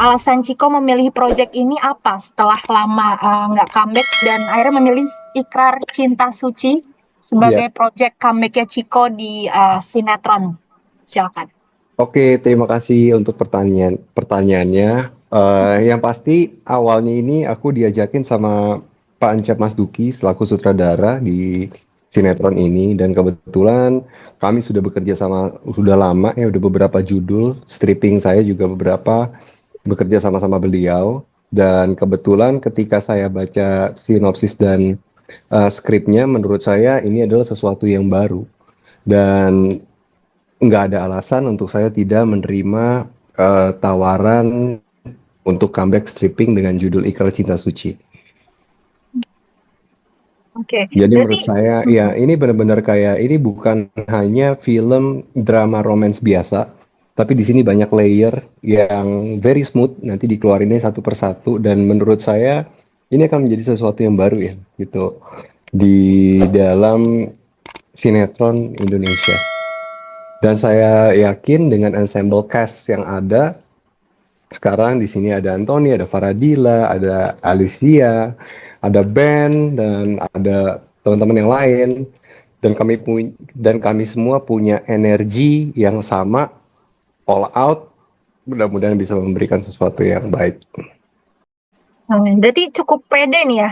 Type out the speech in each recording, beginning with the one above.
alasan Ciko memilih project ini apa setelah lama nggak comeback dan akhirnya memilih Ikrar Cinta Suci Iya. sebagai project comebacknya Ciko di sinetron. Silakan. Oke, terima kasih untuk pertanyaannya. Yang pasti awalnya ini aku diajakin sama Pak Ancap Mas Duki selaku sutradara di sinetron ini, dan kebetulan kami sudah bekerja sama sudah lama ya, udah beberapa judul stripping saya juga beberapa bekerja sama-sama beliau, dan kebetulan ketika saya baca sinopsis dan skripnya, menurut saya ini adalah sesuatu yang baru, dan nggak ada alasan untuk saya tidak menerima tawaran untuk comeback stripping dengan judul Ikrar Cinta Suci. Oke, Jadi berarti menurut saya ya ini benar-benar kayak ini bukan hanya film drama romance biasa, tapi di sini banyak layer yang very smooth nanti dikeluarinnya satu persatu, dan menurut saya ini akan menjadi sesuatu yang baru ya gitu di dalam sinetron Indonesia. Dan saya yakin dengan ensemble cast yang ada sekarang di sini, ada Anthony, ada Faradila, ada Alicia, ada Ben, dan ada teman-teman yang lain. Dan kami semua punya energi yang sama, all out. Mudah-mudahan bisa memberikan sesuatu yang baik. berarti cukup pede nih ya,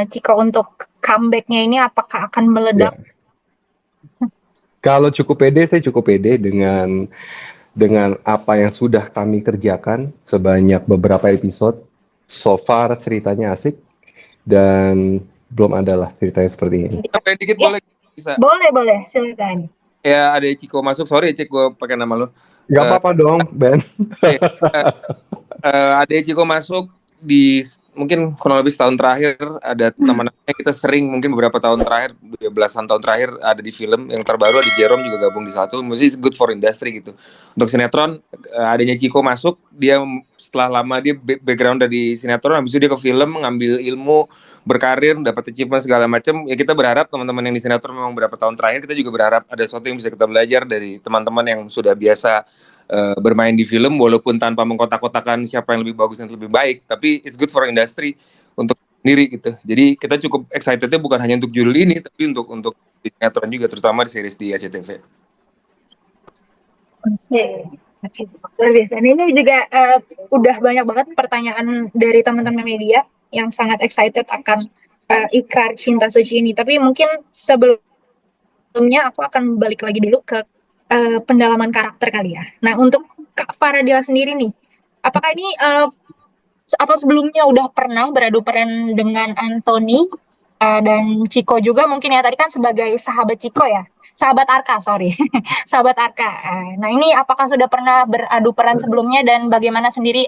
Ciko untuk comebacknya ini apakah akan meledak? Ya, kalau cukup pede, saya cukup pede dengan apa yang sudah kami kerjakan sebanyak beberapa episode. So far ceritanya asik, dan belum ada lah ceritanya seperti ini. Sampai dikit Ya, boleh? Bisa. boleh, silakan. Ya, ada Ciko masuk. Sorry Cik, gue pakai nama lo. Gak apa-apa dong, Ben. Ada Ciko masuk di mungkin kurang lebih setahun terakhir, ada nama-namanya kita sering mungkin beberapa tahun terakhir, belasan tahun terakhir ada di film. Yang terbaru ada Jerome juga gabung di satu. Mesti good for industry gitu. Untuk sinetron, adanya Ciko masuk, dia setelah lama dia background dari sinetron, habis itu dia ke film, ngambil ilmu, berkarir, dapat achievement segala macam. Ya kita berharap teman-teman yang di sinetron memang beberapa tahun terakhir, kita juga berharap ada sesuatu yang bisa kita belajar dari teman-teman yang sudah biasa bermain di film, walaupun tanpa mengkotak-kotakan siapa yang lebih bagus dan lebih baik, tapi it's good for industry untuk sendiri gitu. Jadi kita cukup excitednya bukan hanya untuk judul ini, tapi untuk di sinetron juga, terutama di series di SCTV. Oke, luar biasa. Ini juga udah banyak banget pertanyaan dari teman-teman media yang sangat excited akan Ikrar Cinta Suci ini. Tapi mungkin sebelumnya aku akan balik lagi dulu ke pendalaman karakter kali ya. Nah, untuk Kak Faradila sendiri nih, apakah ini apa sebelumnya udah pernah beradu peran dengan Anthony dan Ciko juga mungkin ya, tadi kan sebagai sahabat Ciko ya, sahabat Arka, sorry. Sahabat Arka. Nah, ini apakah sudah pernah beradu peran sebelumnya dan bagaimana sendiri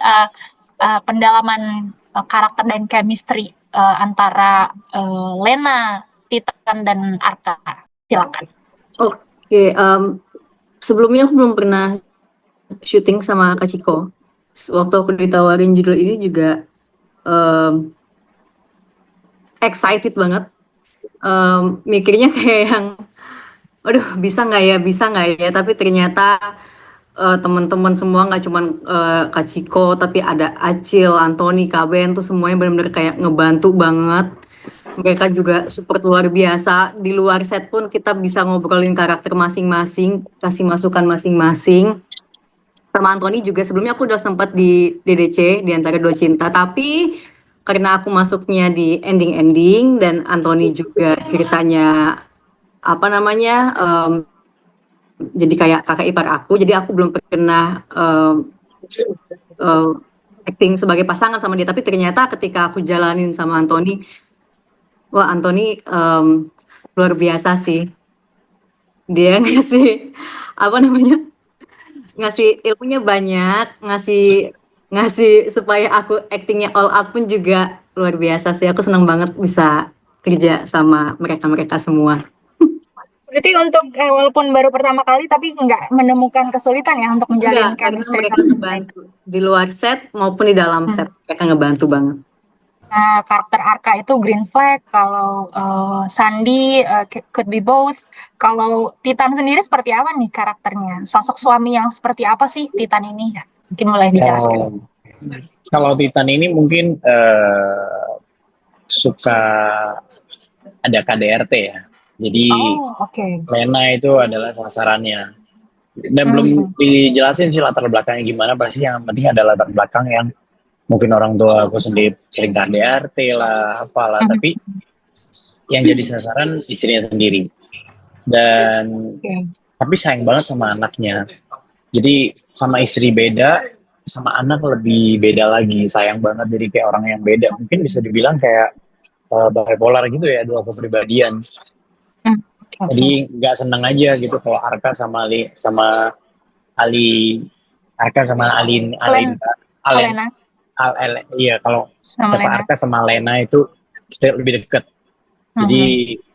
pendalaman karakter dan chemistry antara Lena, Titan dan Arka? Silakan. Oke, sebelumnya aku belum pernah syuting sama Kak Ciko. Waktu aku ditawarin judul ini juga excited banget. Mikirnya kayak yang, aduh bisa nggak ya? Tapi ternyata teman-teman semua, nggak cuman Kak Ciko, tapi ada Acil, Anthony, Kak Ben, tuh semuanya benar-benar kayak ngebantu banget. Mereka juga support luar biasa. Di luar set pun kita bisa ngobrolin karakter masing-masing, kasih masukan masing-masing. Sama Anthony juga sebelumnya aku udah sempat di DDC, di Antara Dua Cinta, tapi karena aku masuknya di ending-ending dan Anthony juga ceritanya apa namanya jadi kayak kakak ipar aku, jadi aku belum pernah acting sebagai pasangan sama dia. Tapi ternyata ketika aku jalanin sama Anthony, wah Anthony luar biasa sih. Dia ngasih apa namanya, ngasih ilmunya banyak, ngasih supaya aku actingnya all out pun juga luar biasa sih. Aku senang banget bisa kerja sama mereka semua. Berarti untuk walaupun baru pertama kali tapi nggak menemukan kesulitan ya untuk menjalin Enggak, karena chemistry mereka satu sama lain. ngebantu di luar set maupun di dalam set, mereka ngebantu banget. Karakter Arka itu green flag, kalau Sandi could be both. Kalau Titan sendiri seperti apa nih karakternya? Sosok suami yang seperti apa sih Titan ini? Ya, mungkin mulai dijelaskan. Kalau Titan ini mungkin suka ada KDRT ya. Jadi Oh, oke. Lena itu adalah sasarannya. Dan belum dijelasin sih latar belakangnya gimana, pasti yang penting ada latar belakang yang mungkin orang tua aku sendiri sering KDRT lah, apalah, tapi yang jadi sasaran istrinya sendiri. Dan Oke. tapi sayang banget sama anaknya. Jadi sama istri beda, sama anak lebih beda lagi, sayang banget. Jadi kayak orang yang beda, mungkin bisa dibilang kayak bipolar gitu ya, dua kepribadian. Oke. Jadi nggak seneng aja gitu kalau Arka sama Ali Arka sama Alena iya, kalau sama siapa Lena. Arka sama Lena itu kita lebih deket. Jadi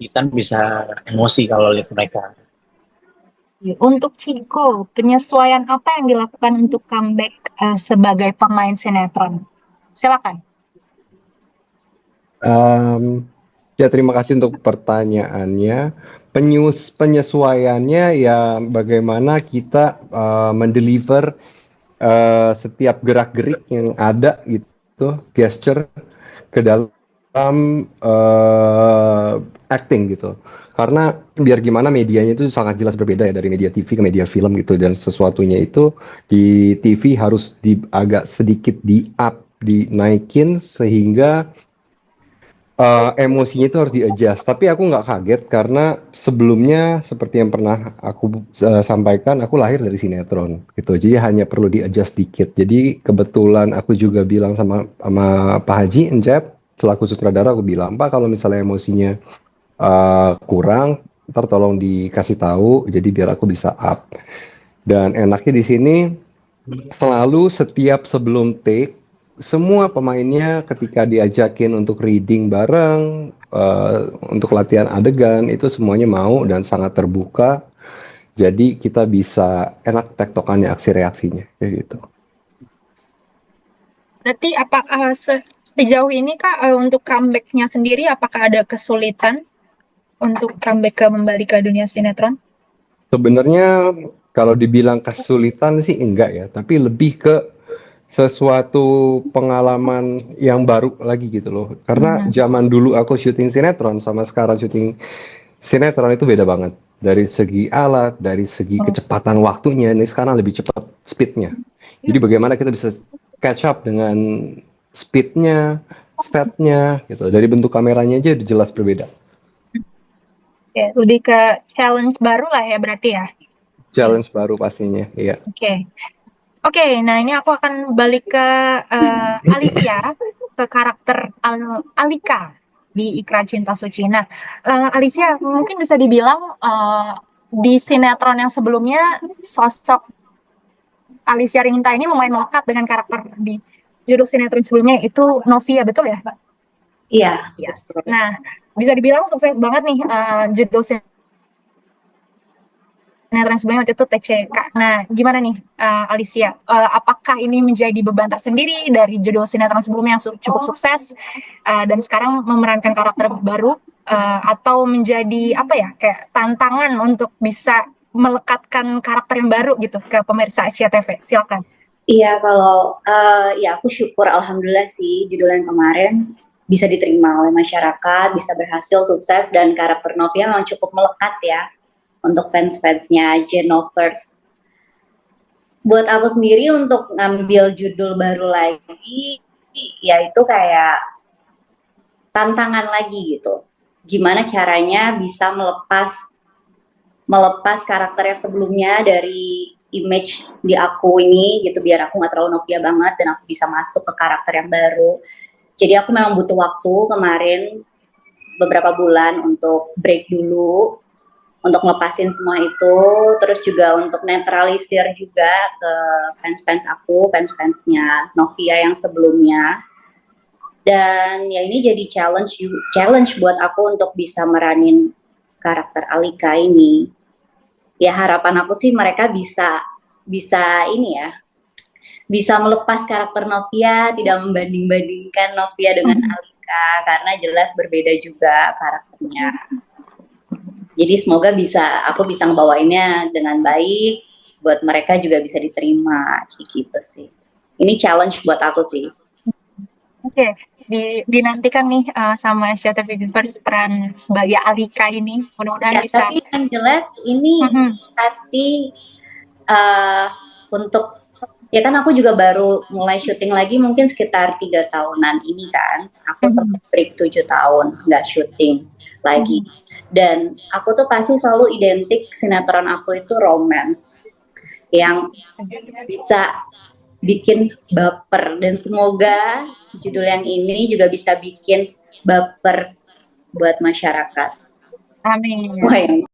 Titan bisa emosi kalau lihat mereka. Untuk Chico, penyesuaian apa yang dilakukan untuk comeback sebagai pemain sinetron? Silakan. Ya, terima kasih untuk pertanyaannya. Penyesuaiannya ya bagaimana kita mendeliver setiap gerak-gerik yang ada gitu, gesture ke dalam acting gitu. Karena biar gimana medianya itu sangat jelas berbeda ya dari media TV ke media film gitu, dan sesuatunya itu di TV harus agak sedikit dinaikin sehingga emosinya itu harus di-adjust. Tapi aku nggak kaget karena sebelumnya seperti yang pernah aku sampaikan, aku lahir dari sinetron gitu. Jadi hanya perlu di-adjust dikit. Jadi kebetulan aku juga bilang sama Pak Haji Encep selaku sutradara, aku bilang, Pak, kalau misalnya emosinya kurang, ntar tolong dikasih tahu. Jadi biar aku bisa up. Dan enaknya di sini selalu setiap sebelum take, semua pemainnya ketika diajakin untuk reading bareng, untuk latihan adegan, itu semuanya mau dan sangat terbuka. Jadi kita bisa enak tektokannya, aksi reaksinya kayak gitu. Berarti apakah sejauh ini Kak untuk comeback-nya sendiri apakah ada kesulitan untuk comeback kembali ke dunia sinetron? Sebenarnya kalau dibilang kesulitan sih enggak ya, tapi lebih ke sesuatu pengalaman yang baru lagi gitu loh. Karena zaman dulu aku syuting sinetron sama sekarang syuting sinetron itu beda banget. Dari segi alat, dari segi kecepatan waktunya, ini sekarang lebih cepat speednya. Jadi bagaimana kita bisa catch up dengan speednya, setnya gitu. Dari bentuk kameranya aja udah jelas berbeda. Ya, lebih ke challenge baru lah ya berarti ya. Challenge baru pastinya, iya. Oke, nah ini aku akan balik ke Alicia, ke karakter Alika di Ikrar Cinta Suci. Nah, Alicia mungkin bisa dibilang di sinetron yang sebelumnya sosok Alicia Ringinta ini lumayan melekat dengan karakter di judul sinetron sebelumnya itu Novia, betul ya? Iya. Yes. Nah, bisa dibilang sukses banget nih judul sinetron sebelumnya waktu itu TCK. Nah, gimana nih Alicia? Apakah ini menjadi beban tersendiri dari judul sinetron sebelumnya yang cukup sukses dan sekarang memerankan karakter baru atau menjadi apa ya kayak tantangan untuk bisa melekatkan karakter yang baru gitu ke pemirsa SCTV? Silakan. Iya, kalau ya aku syukur alhamdulillah sih judul yang kemarin bisa diterima oleh masyarakat, bisa berhasil sukses dan karakter Novia memang cukup melekat ya untuk fans-fansnya Genovers. Buat aku sendiri untuk ngambil judul baru lagi, yaitu kayak tantangan lagi gitu. Gimana caranya bisa melepas karakter yang sebelumnya dari image di aku ini gitu, biar aku nggak terlalu Novia banget dan aku bisa masuk ke karakter yang baru. Jadi aku memang butuh waktu kemarin beberapa bulan untuk break dulu, untuk ngelepasin semua itu, terus juga untuk netralisir juga ke fans-fans aku, fans-fansnya Novia yang sebelumnya. Dan ya ini jadi challenge buat aku untuk bisa meranin karakter Alika ini. Ya harapan aku sih mereka bisa ini ya, bisa melepas karakter Novia, tidak membanding-bandingkan Novia dengan Alika, karena jelas berbeda juga karakternya. Jadi semoga aku bisa ngebawainnya dengan baik, buat mereka juga bisa diterima, gitu sih. ini challenge buat aku sih. Oke, dinantikan nih sama Shutter Universe peran sebagai Alika ini. Mudah-mudahan Ya, bisa. tapi yang jelas ini pasti untuk ya kan aku juga baru mulai syuting lagi mungkin sekitar 3 tahunan ini kan. Aku sempat break 7 tahun nggak syuting lagi. Dan aku tuh pasti selalu identik sinetron aku itu romance yang bisa bikin baper, dan semoga judul yang ini juga bisa bikin baper buat masyarakat. Amin. Wah, yang